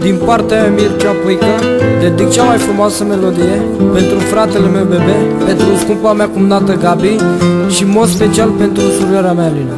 Din partea mea Mircea Puică, dedic cea mai frumoasă melodie pentru fratele meu Bebe, pentru scumpa mea cumnată Gabi și în mod special pentru surioara mea Lina.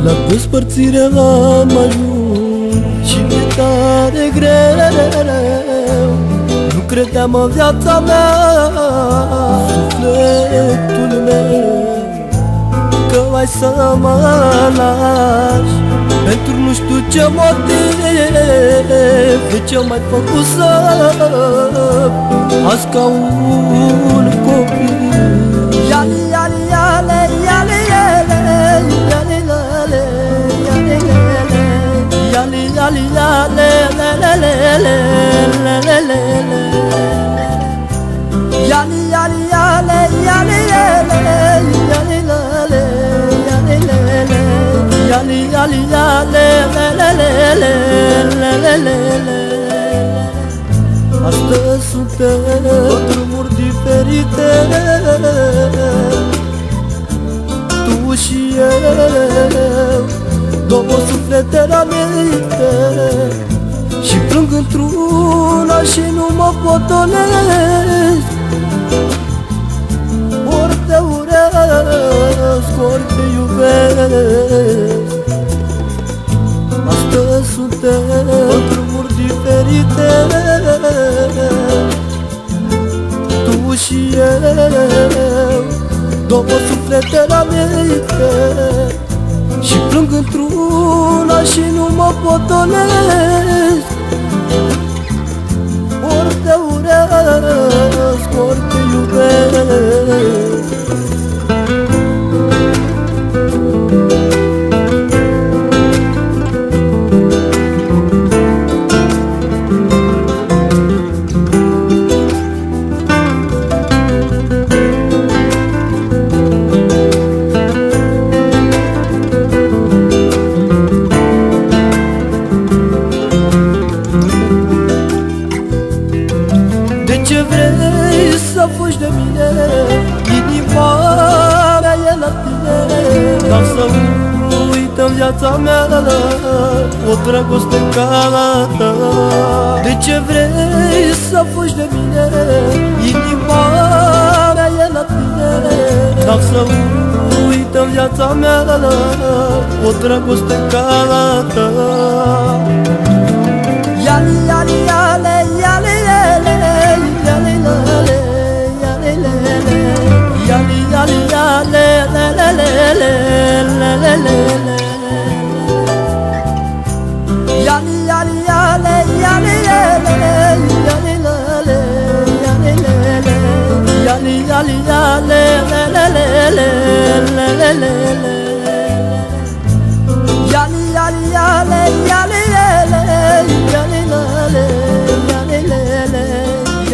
La despărțire am ajuns și mi-e tare greu. Nu credeam în viața mea, sufletul meu, că ai să mă lași pentru nu știu ce motiv. De ce m-ai făcut să azi ca un copil? Iale, iale, iale, iale, iale, iale, iale, iale, astăzi suntem pe drumuri diferite, tu și eu, două suflete rănite, și plâng într-una și nu mă potolesc. Ori te urăsc, ori te iubesc. Astăzi suntem pe drumuri diferite, tu și eu, două suflete rănite, și plâng într-una și nu mă potolesc. Ori te urăsc, ori te iubesc. Ce vrei să fugi de mine? Inima mea e la tine, dar să uit în viața mea o dragoste ca a ta. De ce vrei să fugi de mine? Inima mea e la tine, dar să uit în viața mea o dragoste ca a ta. Iale, iale, iale, iale,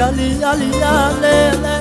yali yali yali